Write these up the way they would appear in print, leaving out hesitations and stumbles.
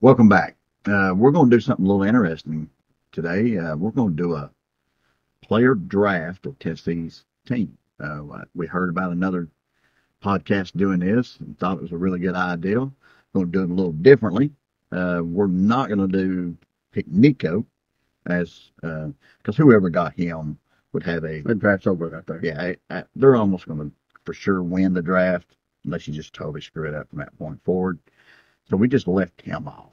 Welcome back. We're going to do something a little interesting today. We're going to do a player draft of Tennessee's team. We heard about another podcast doing this and thought it was a really good idea. We're going to do it a little differently. We're not going to pick Nico as because whoever got him would have a draft's over right there. Yeah, they're almost going to for sure win the draft unless you just totally screw it up from that point forward. So we just left him off.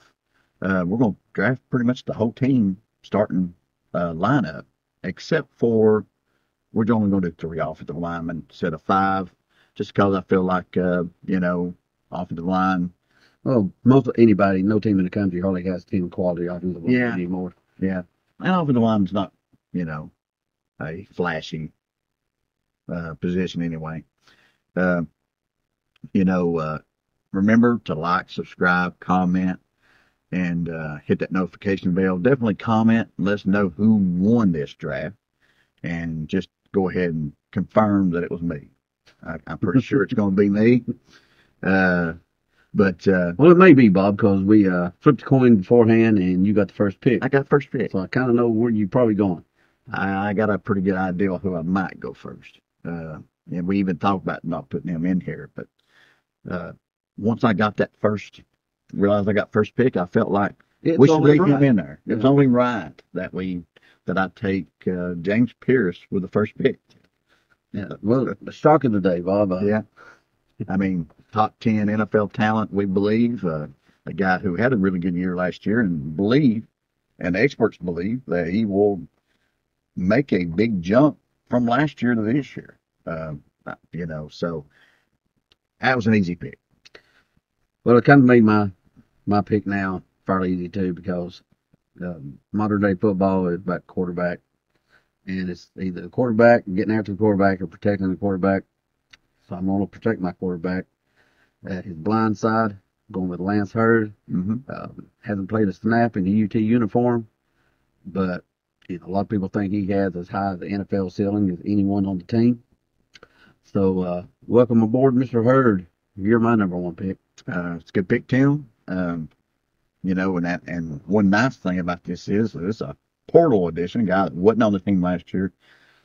We're going to draft pretty much the whole team starting lineup, except for we're only going to do 3 offensive linemen instead of 5, just because I feel like, offensive line. Well, no team in the country hardly has team quality offensive line anymore. Yeah. And offensive line's not, a flashy position anyway. Remember to like, subscribe, comment, and hit that notification bell. Definitely comment and let us know who won this draft. And just go ahead and confirm that it was me. I'm pretty sure it's going to be me. Well, it may be, Bob, because we flipped the coin beforehand and you got the first pick. I got first pick. So I kind of know where you're probably going. I got a pretty good idea of who I might go first. And we even talked about not putting him in here. But once I got realized I got first pick, I felt like we should leave him in there. It's only right that I take James Pierce with the first pick. Yeah, well, the shock of the day, Bob. Yeah. I mean, top 10 NFL talent, we believe. A guy who had a really good year last year and the experts believe that he will make a big jump from last year to this year. So that was an easy pick. Well, it kind of made my pick now fairly easy too, because modern day football is about quarterback, and it's either the quarterback, getting after the quarterback, or protecting the quarterback. So I'm going to protect my quarterback at his blind side, going with Lance Hurd. Hasn't played a snap in the UT uniform, but a lot of people think he has as high as the NFL ceiling as anyone on the team. So welcome aboard, Mr. Hurd. You're my number 1 pick. It's a good pick, Tim. And one nice thing about this is it's a portal edition, a guy that wasn't on the team last year.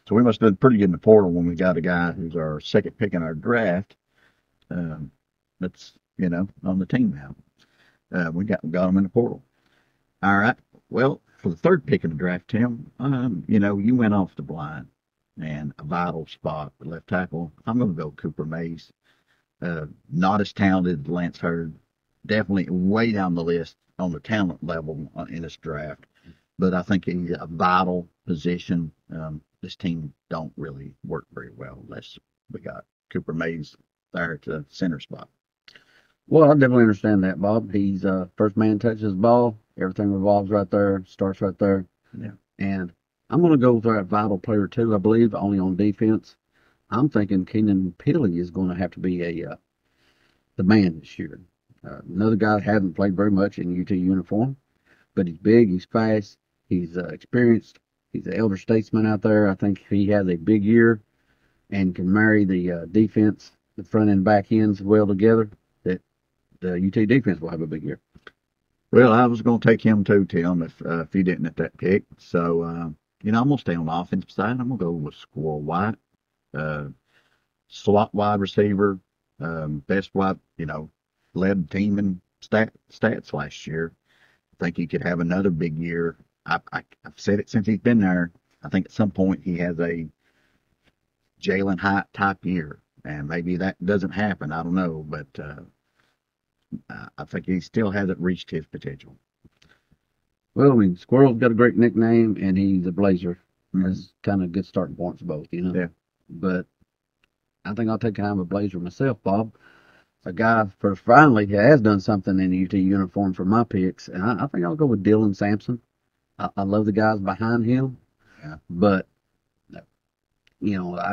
So we must have done pretty good in the portal when we got a guy who's our second pick in our draft. That's on the team now. We got him in the portal. All right. Well, for the third pick in the draft, Tim, you went off the blind and a vital spot at left tackle. I'm going to go Cooper Mays. Not as talented as Lance Hurd. Definitely way down the list on the talent level in this draft. But I think he's a vital position. This team don't really work very well unless we got Cooper Mays there at the center spot. Well, I definitely understand that, Bob. He's first man touches the ball. Everything revolves right there, starts right there. Yeah. And I'm going to go with that vital player too, I believe, only on defense. I'm thinking Keenan Pili is going to have to be the man this year. Another guy that hasn't played very much in UT uniform, but he's big, he's fast, he's experienced, he's an elder statesman out there. I think he has a big year and can marry the defense, the front and back ends well together, that the UT defense will have a big year. Well, I was going to take him too, Tim, if you didn't at that pick. So, I'm going to stay on the offensive side. I'm going to go with Squirrel White. Slot wide receiver, best wide, led the team in stats last year. I think he could have another big year. I've said it since he's been there. I think at some point he has a Jalen Hyatt type year, and maybe that doesn't happen. I don't know, but I think he still hasn't reached his potential. Well, I mean, Squirrel's got a great nickname, and he's a Blazer. That's kind of a good starting points for both, Yeah. But I think I'll take kind of a Blazer myself, Bob. A guy finally has done something in the UT uniform for my picks, and I think I'll go with Dylan Sampson. I love the guys behind him, but I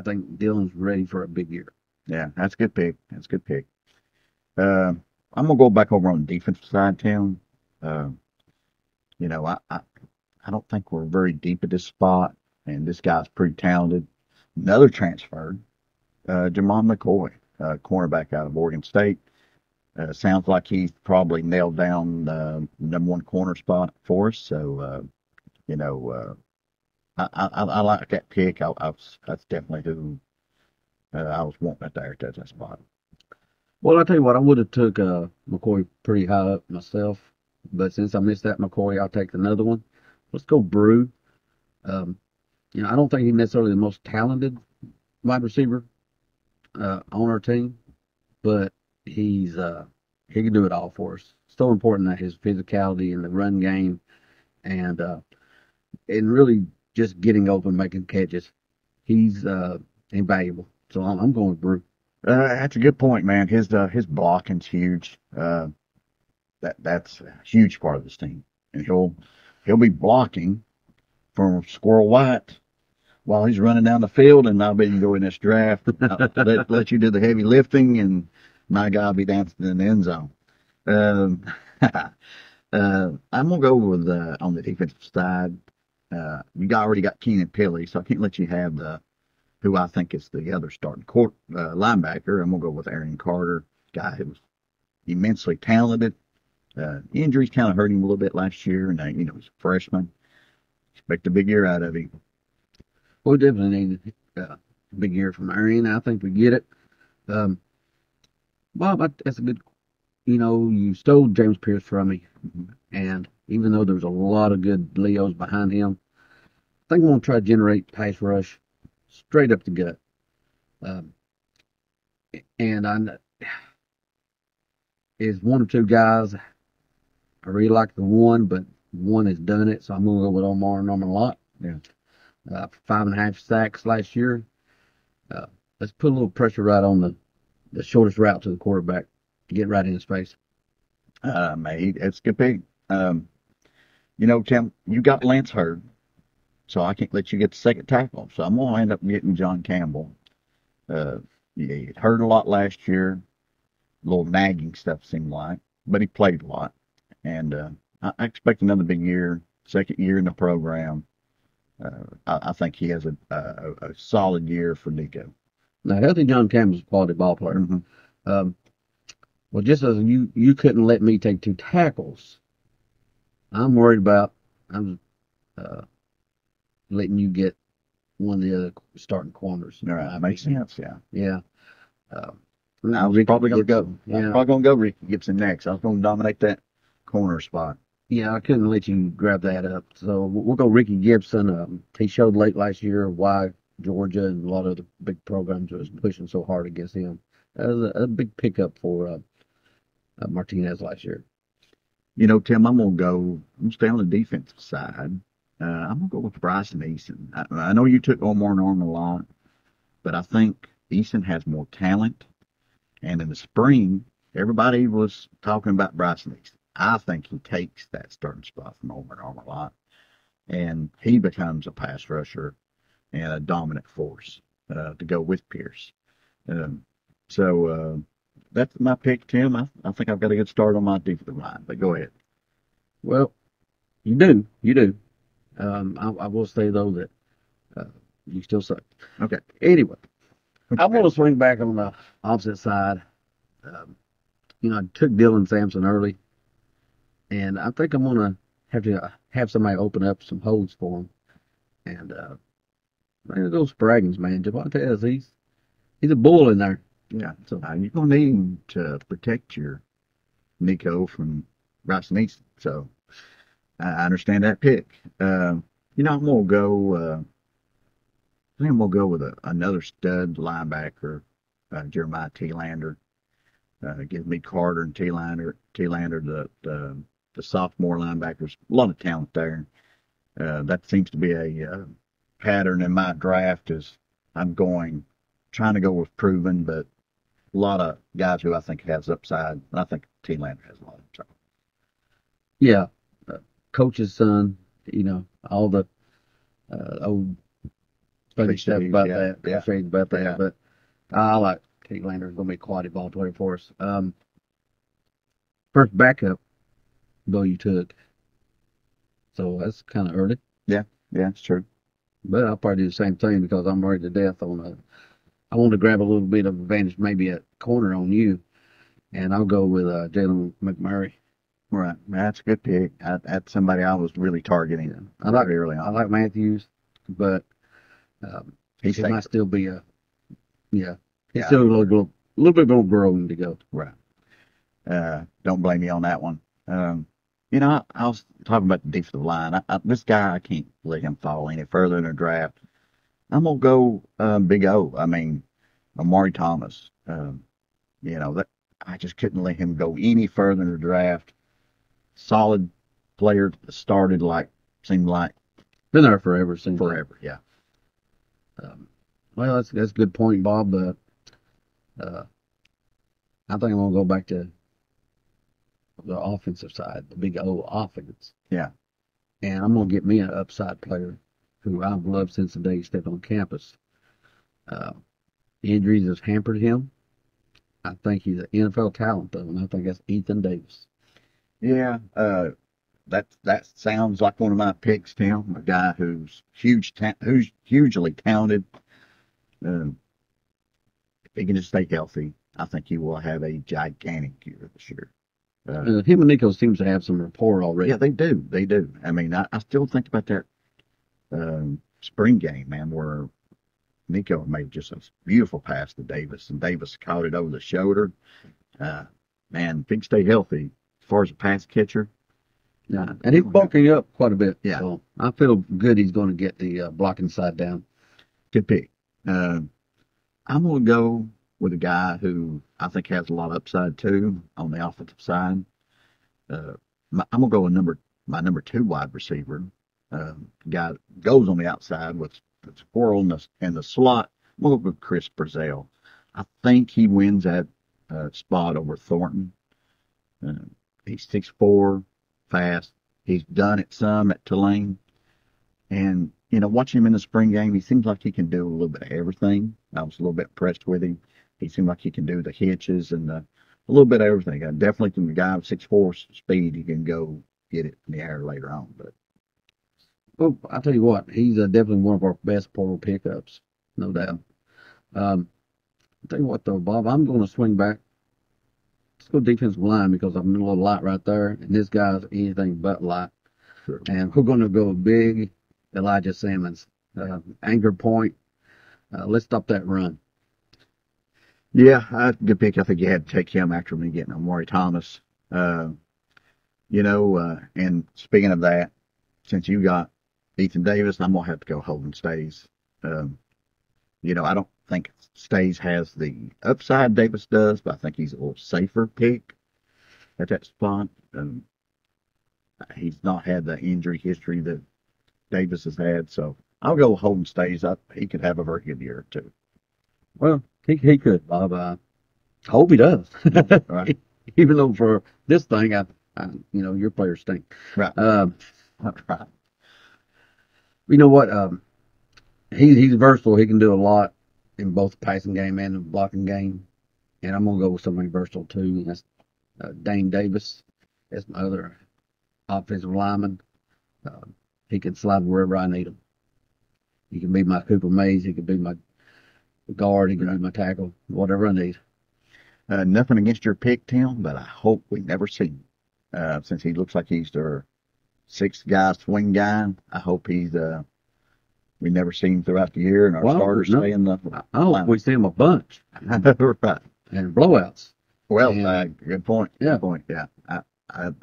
think Dylan's ready for a big year. Yeah, that's a good pick. I'm gonna go back over on the defensive side, Tim. I don't think we're very deep at this spot, and this guy's pretty talented. Another transfer, Jamon McCoy, cornerback out of Oregon State. Sounds like he's probably nailed down the #1 corner spot for us. So, you know, I like that pick. That's definitely who I was wanting at there at that spot. Well, I tell you what, I would have took McCoy pretty high up myself, but since I missed that McCoy, I'll take another one. Let's go Brew. Um, I don't think he's necessarily the most talented wide receiver on our team, but he can do it all for us. So important that his physicality in the run game and really just getting open, making catches. He's invaluable. So I'm going with Brew. That's a good point, man. His blocking's huge. That's a huge part of this team, and he'll be blocking from Squirrel White while he's running down the field, and I'll bet you go in this draft. Let you do the heavy lifting, and my guy will be dancing in the end zone. Um, I'm gonna go with on the defensive side. You already got Keenan Pilley, so I can't let you have the who I think is the other starting linebacker. I'm gonna go with Aaron Carter, guy who was immensely talented. Injuries kind of hurt him a little bit last year, and he's a freshman. Expect a big year out of him. We definitely need a big year from Ernie. I think we get it. Um, Bob, that's a good. You stole James Pierce from me, and even though there's a lot of good Leos behind him, I think I'm gonna try to generate pass rush straight up the gut. Um, and is one or two guys. I really like the one, but one has done it, so I'm gonna go with Omar Norman Lott. Yeah. 5.5 sacks last year. Uh, let's put a little pressure right on the shortest route to the quarterback to get right in his face. Mate, it's a good pick. Tim, you got Lance hurt, so I can't let you get the second tackle. So I'm gonna end up getting John Campbell. He hurt a lot last year, a little nagging stuff seemed like, but he played a lot, and I expect another big year, second year in the program. I think he has a solid year for Nico. Now, healthy John Campbell's a quality ball player. Mm-hmm. Well, just as you couldn't let me take two tackles, I'm worried about I'm letting you get one of the other starting corners. All right, makes sense. Yeah. Yeah. I was probably going to go. Yeah. I was probably going to go Ricky Gibson next. I was going to dominate that corner spot. Yeah, I couldn't let you grab that up. So we'll go Ricky Gibson. He showed late last year why Georgia and a lot of the big programs was pushing so hard against him. That was a big pickup for Martinez last year. Tim, I'm going to stay on the defensive side. I'm going to go with Bryson Eason. I know you took Omar Norman a lot, but I think Eason has more talent. And in the spring, everybody was talking about Bryson Eason. I think he takes that starting spot from Omar Norman a lot, and he becomes a pass rusher and a dominant force to go with Pierce. So that's my pick, Tim. I think I've got a good start on my defensive line, but go ahead. Well, you do. I will say though that you still suck. Okay. Anyway, I want to swing back on the opposite side. I took Dylan Sampson early, and I think I'm gonna have to have somebody open up some holes for him. And man, those Spraggins, man, Javante, he's a bull in there. Yeah. So you're gonna need him to protect your Nico from Bryson Easton. So I understand that pick. I'm gonna go. I think I'm gonna go with another stud linebacker, Jeremiah T-Lander. Give me Carter and T-Lander, the sophomore linebackers. A lot of talent there. That seems to be a pattern in my draft. Is I'm trying to go with proven, but a lot of guys who I think has upside. I think T-Lander has a lot of upside. Yeah, coach's son. All the old funny stuff about that. Yeah. About that. Yeah. But I like T-Lander. Going to be a quality ball player for us. First backup, though, you took. So that's kind of early. Yeah, it's true. But I'll probably do the same thing because I'm worried to death on I want to grab a little bit of advantage, maybe a corner on you. and I'll go with Jalen McMurray. Right. That's a good pick. That's somebody I was really targeting. I like early I on. like Matthews, but He's he safe. might still be a He's Yeah. still a little bit more growing to go. Right. Don't blame me on that one. I was talking about the defensive line. This guy, I can't let him fall any further in the draft. I'm gonna go Big O. I mean, Amari Thomas. That I just couldn't let him go any further in the draft. Solid player that seemed like Been there forever, seems like. forever. Yeah. Well, that's a good point, Bob. But I think I'm gonna go back to the offensive side, the Big O offense. Yeah. And I'm going to get me an upside player who I've loved since the day he stepped on campus. Injuries has hampered him. I think he's an NFL talent, though, and I think that's Ethan Davis. Yeah. That sounds like one of my picks, Tim. A guy who's who's hugely talented. If he can just stay healthy, I think he will have a gigantic year this year. Him and Nico seems to have some rapport already. Yeah, they do. They do. I mean, I still think about that spring game, man, where Nico made just a beautiful pass to Davis, and Davis caught it over the shoulder. Man, if he can stay healthy, as far as a pass catcher. Yeah, and he's bulking up quite a bit. Yeah. So I feel good he's going to get the blocking side down. Good pick. I'm going to go with a guy who I think has a lot of upside too on the offensive side. I'm going to go with my number 2 wide receiver. Guy that goes on the outside with the squirrel in the slot. I'm going to go with Chris Brazell. I think he wins that spot over Thornton. He's 6'4", fast. He's done it some at Tulane. And, watching him in the spring game, he seems like he can do a little bit of everything. I was a little bit impressed with him. He seemed like he can do the hitches and a little bit of everything. Definitely from the guy with 6'4" speed, he can go get it in the air later on. But Well, I'll tell you what, he's definitely one of our best portal pickups, no doubt. I'll tell you what, though, Bob, I'm going to swing back. Let's go defensive line because I'm a little light right there, and this guy's anything but light. sure. And we're going to go big Elijah Simmons. Anchor point. Let's stop that run. Yeah, good pick. I think you had to take him after me getting Amari Thomas. And speaking of that, since you got Ethan Davis, I'm going to have to go Holden Stays. I don't think Stays has the upside Davis does, but I think he's a little safer pick at that spot. He's not had the injury history that Davis has had, so I'll go Holden Stays. He could have a very good year, too. Well, he could, Bob. I hope he does. Right. Even though for this thing, your players stink. Right. Right. You know what? He's versatile. He can do a lot in both the passing game and the blocking game. And I'm going to go with somebody versatile, too. And that's Dane Davis. That's my other offensive lineman. He can slide wherever I need him. He can be my Cooper Mays. He can be my guard. He can be my tackle. Whatever I need. Nothing against your pick, Tim, but I hope we never see him. Since he looks like he's their 6th guy, swing guy, I hope we never see him throughout the year and our starters stay in the I hope we see him a bunch. Right. And blowouts. Well, And- good point. Yeah. Good point. Yeah.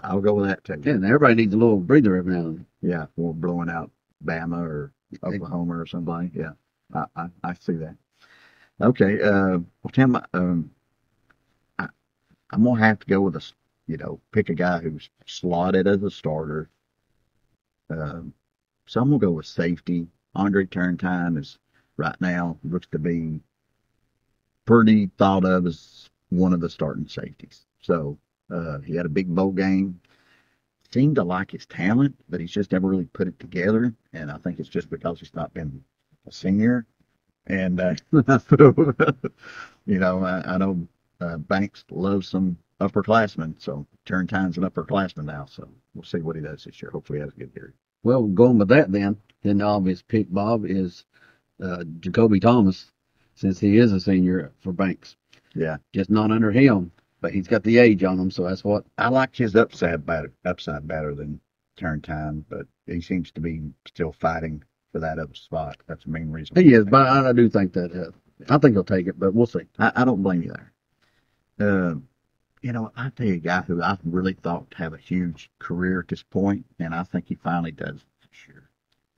I'll go with that too. Yeah, and everybody needs a little breather every now and then. Yeah. We're blowing out Bama or Oklahoma or somebody. Yeah. I see that. Okay. Well, Tim, I'm going to have to go with pick a guy who's slotted as a starter. So I'm going to go with safety. Andre Turntime is right now looks to be pretty thought of as one of the starting safeties. So he had a big bowl game. Seemed to like his talent, but he's just never really put it together. And I think it's just because he's not been a senior. And, I know Banks loves some upperclassmen. So Turntime's an upperclassman now. So we'll see what he does this year. Hopefully he has a good year. Well, going with that then the obvious pick, Bob, is Jacoby Thomas, since he is a senior for Banks. Yeah. Just not under him. but he's got the age on him, so that's what. I like his upside better than turn time, but he seems to be still fighting for that other spot. That's the main reason. He is, but I do think that. I think he'll take it, but we'll see. I don't blame you there. I tell you a guy who I really thought would have a huge career at this point, and I think he finally does this year.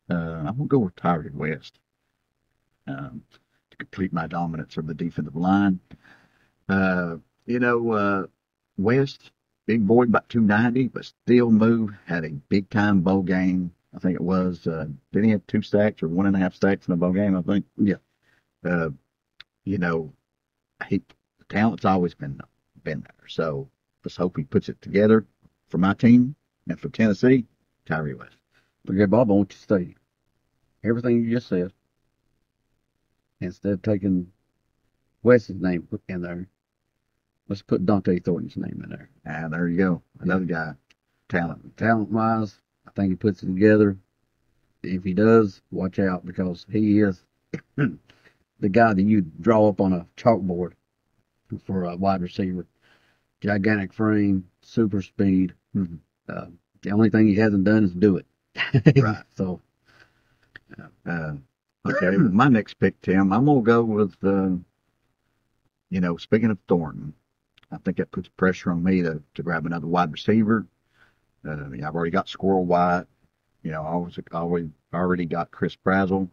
I'm going to go with Tyree West to complete my dominance of the defensive line. Uh, West, big boy, about 290, but still moved, had a big time bowl game. I think it was, did he have 2 sacks or 1.5 sacks in a bowl game, I think? Yeah. Uh, the talent's always been there. So let's hope he puts it together for my team and for Tennessee, Tyree West. Okay, Bob, I want you to say everything you just said. Instead of taking West's name in there, let's put Dante Thornton's name in there. Ah, there you go. Another guy. Talent-wise, I think he puts it together. If he does, watch out, because he is the guy that you draw up on a chalkboard for a wide receiver. Gigantic frame, super speed. Mm-hmm. The only thing he hasn't done is do it. Right. So, okay, my next pick, Tim, I'm going to go with, speaking of Thornton, I think that puts pressure on me to grab another wide receiver. I've already got Squirrel White. I already got Chris Brazzell.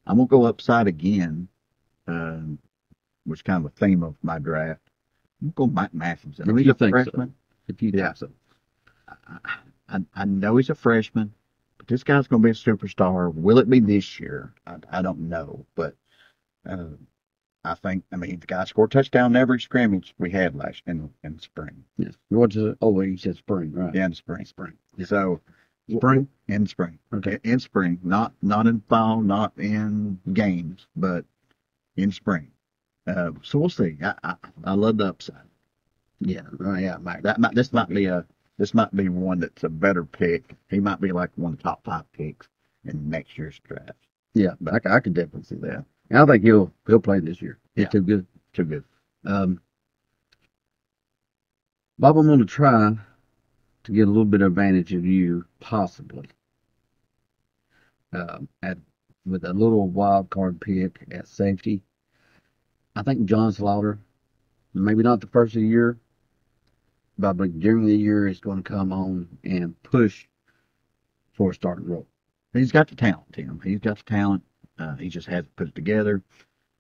I'm going to go upside again, which is kind of a theme of my draft. I'm going to go Mike Matthews. I know he's a freshman. If you think so. I know he's a freshman, but this guy's going to be a superstar. Will it be this year? I don't know, but the guy scored a touchdown in every scrimmage we had last in the spring. Yes. You said spring, right? Yeah, in the spring. Yeah. So Spring? In spring. Okay. In spring, not in fall, not in games, but in spring. So we'll see. I love the upside. Yeah, Mike. This might be one that's a better pick. He might be like one of the top 5 picks in next year's draft. Yeah, but I could definitely see that. And I think he'll play this year. He's too good. Too good. Bob, I'm going to try to get a little bit of advantage of you, possibly, with a little wild card pick at safety. I think John Slaughter, maybe not the first of the year, but during the year, is going to come on and push for a starting role. He's got the talent, Tim. He's got the talent. He just hasn't put it together.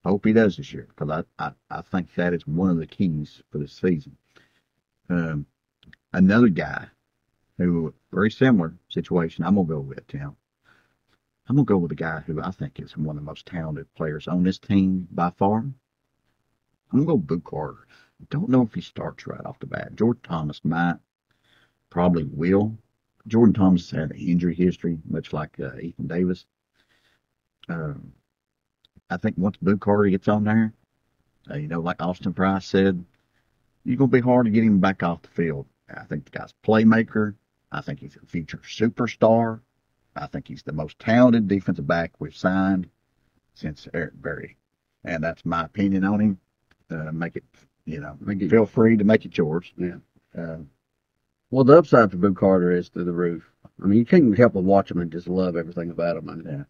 I hope he does this year, because I think that is one of the keys for this season. Another guy who, very similar situation, I'm going to go with, Tim. I'm going to go with a guy who I think is one of the most talented players on this team by far. I'm going to go Boo Carter. Don't know if he starts right off the bat. Jordan Thomas might, probably will. Jordan Thomas has had an injury history, much like Ethan Davis. I think once Boo Carter gets on there, like Austin Price said, you're going to be hard to get him back off the field. I think the guy's a playmaker. I think he's a future superstar. I think he's the most talented defensive back we've signed since Ernie and Bernie. And that's my opinion on him. Feel free to make it yours. Yeah. Well, the upside for Boo Carter is through the roof. I mean, you can't help but watch him and just love everything about him. Yeah.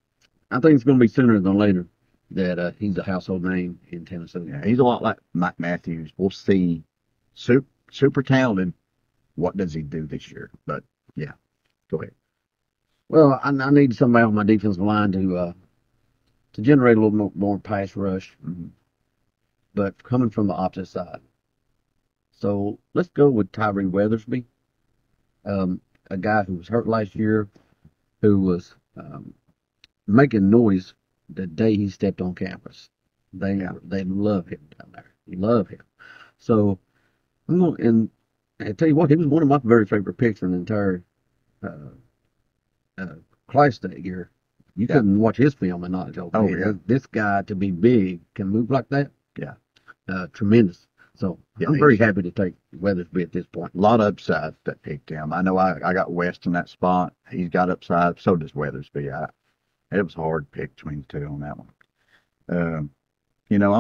I think it's going to be sooner than later that he's a household name in Tennessee. Yeah, he's a lot like Mike Matthews. We'll see. Super talented. What does he do this year? But, yeah, go ahead. Well, I need somebody on my defensive line to generate a little more pass rush, but coming from the opposite side. So let's go with Tyree Weathersby, a guy who was hurt last year, who was making noise the day he stepped on campus. They love him down there. Love him. So I'm going, and I tell you what, he was one of my very favorite picks in the entire class that year. You couldn't watch his film and not go, this guy to be big can move like that. Yeah. Tremendous. So I'm very happy to take Weathersby at this point. A lot of upside that picked him. I know I got West in that spot. He's got upside. So does Weathersby. It was hard to pick between the two on that one. I'm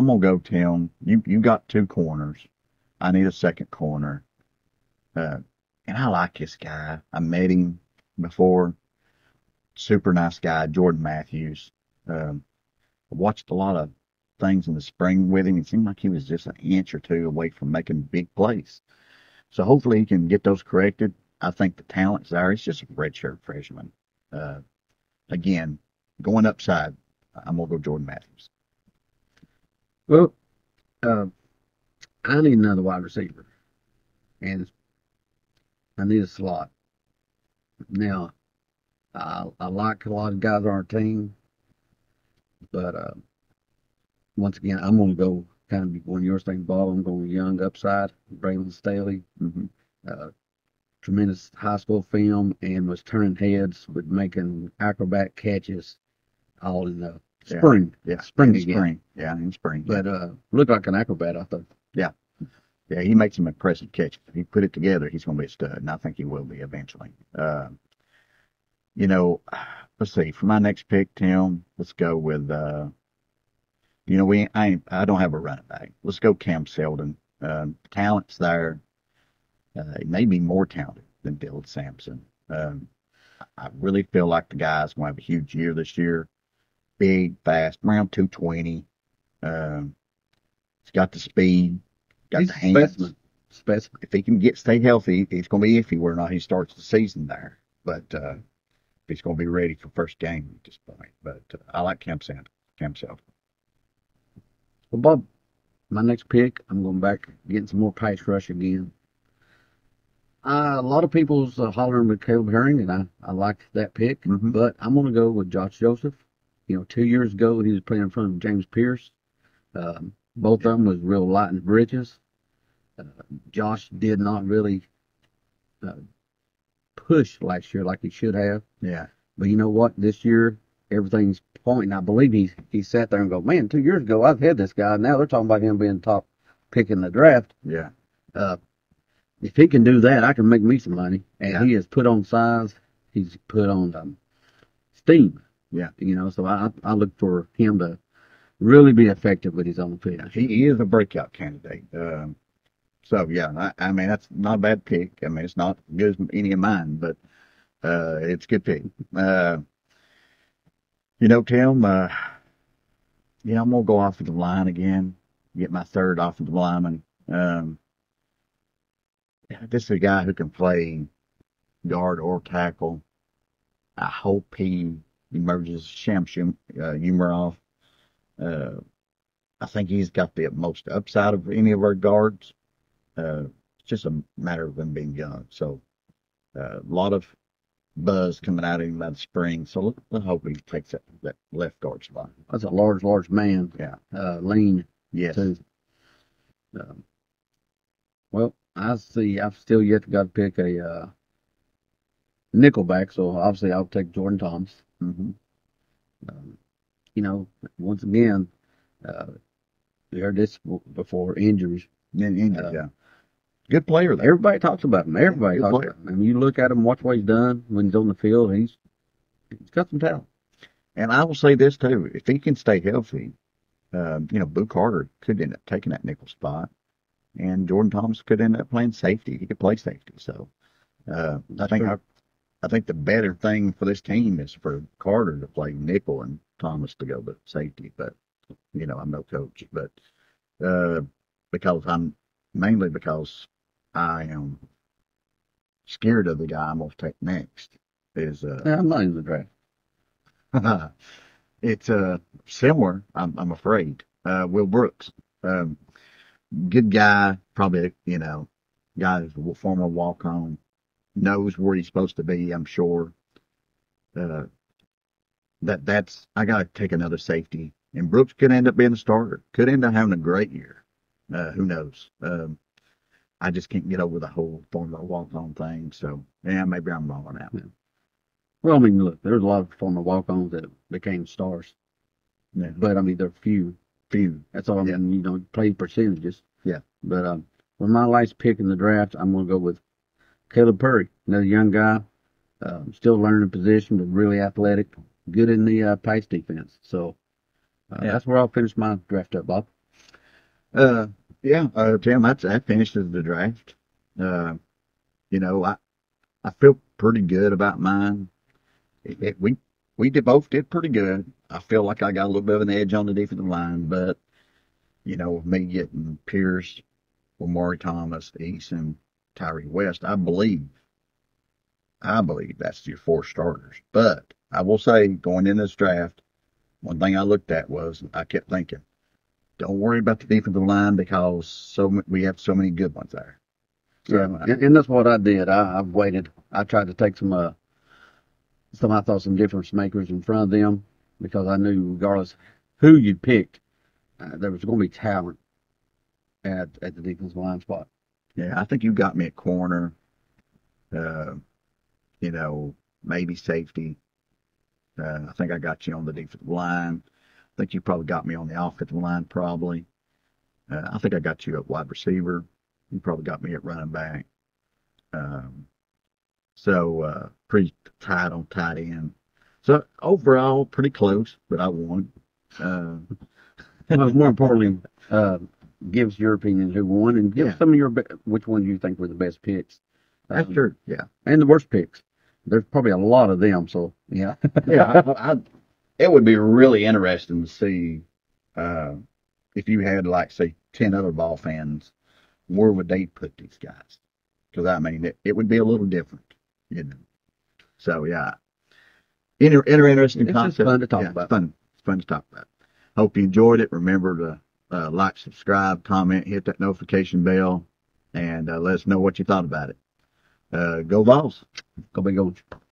going to go, Tim. You got 2 corners. I need a second corner. And I like this guy. I met him before. Super nice guy, Jordan Matthews. I watched a lot of things in the spring with him. It seemed like he was just an inch or two away from making big plays. So hopefully he can get those corrected. I think the talent's there. He's just a redshirt freshman. Uh, Again, going upside, I'm going to go Jordan Matthews. Well, uh, I need another wide receiver, and I need a slot. Now, I like a lot of guys on our team, but once again, I'm going to go kind of one of yours thing, Bob. I'm going young upside, Braylon Staley. Mm-hmm. Tremendous high school film and was turning heads with making acrobat catches all in the spring. Yeah, spring in again. spring. Yeah, in spring. But looked like an acrobat, I thought. Yeah, he makes some impressive catches. If he put it together, he's going to be a stud, and I think he will be eventually. You know, let's see. For my next pick, Tim, let's go with. You know, I don't have a running back. Let's go Cam Seldon. Talent's there. He may be more talented than Dylan Sampson. I really feel like the guy's going to have a huge year this year. Big, fast, around 220. He's got the speed, got the hands. Specimen. If he can stay healthy, it's going to be iffy whether or not he starts the season there. But if he's going to be ready for first game at this point. But I like Cam Seldon. Well, Bob, my next pick, I'm going back, getting some more pass rush again. A lot of people's hollering with Caleb Herring, and I like that pick, Mm-hmm. but I'm going to go with Josh Joseph. You know, 2 years ago, he was playing in front of James Pierce. Both of them was real light in the britches. Josh did not really push last year like he should have. Yeah. But you know what? This year, everything's pointing. I believe he sat there and go, man, 2 years ago, I've had this guy. Now they're talking about him being top pick in the draft. Yeah. If he can do that, I can make me some money. And Yeah. he has put on size. He's put on steam. Yeah. You know, so I look for him to really be effective with his own field. He is a breakout candidate. So, yeah, I mean, that's not a bad pick. I mean, it's not as good as any of mine, but it's a good pick. You know, Tim, I'm going to go offensive line again, get my third offensive lineman. This is a guy who can play guard or tackle. I hope he emerges Shamshim Umarov. I think he's got the most upside of any of our guards. It's just a matter of him being young. So a lot of buzz coming out of him by the spring. So let's hope he takes that left guard spot. That's a large man. Yeah. Lean, Yes. too. Well, I've still yet to got to pick a nickelback, so obviously I'll take Jordan Thomas. Mm-hmm. You know, once again, we heard this before, injuries. Yeah. Good player, though. Everybody talks about him. Everybody Good talks player. about him. And you look at him, watch what he's done when he's on the field, he's got some talent. And I will say this, too. If he can stay healthy, Boo Carter could end up taking that nickel spot. And Jordan Thomas could end up playing safety. He could play safety. So I think the better thing for this team is for Carter to play nickel and Thomas to go to safety. But, I'm no coach. But because I am scared of the guy I'm going to take next is I'm not in the draft. it's similar, I'm afraid. Will Brooks. Good guy, probably, guy who's a former walk-on, knows where he's supposed to be, I'm sure. I got to take another safety. And Brooks could end up being the starter. Could end up having a great year. Who knows? I just can't get over the whole former walk-on thing. So, yeah, maybe I'm wrong on that. Yeah. Well, I mean, look, there's a lot of former walk-ons that became stars. Yeah. But, I mean, they're few. That's all. I mean, play percentages. Yeah. But with my last pick in the draft, I'm going to go with Caleb Purry, another young guy, still learning the position, but really athletic, good in the pass defense. So that's where I'll finish my draft up, Bob. Yeah, Tim, that finishes the draft. Uh, you know, I feel pretty good about mine. We both did pretty good. I feel like I got a little bit of an edge on the defensive line, but you know, with me getting Pierce, Lamari Thomas, Eason, Tyree West, I believe that's your four starters. But I will say, going in this draft, one thing I looked at was I kept thinking, don't worry about the defensive line because we have so many good ones there. Yeah, So and that's what I did. I've waited. I tried to take I thought some difference makers in front of them because I knew regardless who you picked, there was going to be talent at the defensive line spot. yeah, I think you got me at corner. Uh, you know, maybe safety. I think I got you on the defensive line. I think you probably got me on the offensive line, probably. I think I got you at wide receiver. You probably got me at running back. Um, pretty tight on tight end. So overall, pretty close, but I won. Uh, Well, more importantly, gives your opinion who won and give yeah, some of which ones you think were the best picks that's true. Yeah, and the worst picks. There's probably a lot of them, so yeah. yeah. It would be really interesting to see uh, if you had like say 10 other ball fans, where would they put these guys? Because I mean, it would be a little different, you know. So yeah, interesting It's concept. just fun to talk Yeah, about. it's fun to talk about. Hope you enjoyed it. Remember to like, subscribe, comment, hit that notification bell, and let us know what you thought about it. Go Vols. Go big old.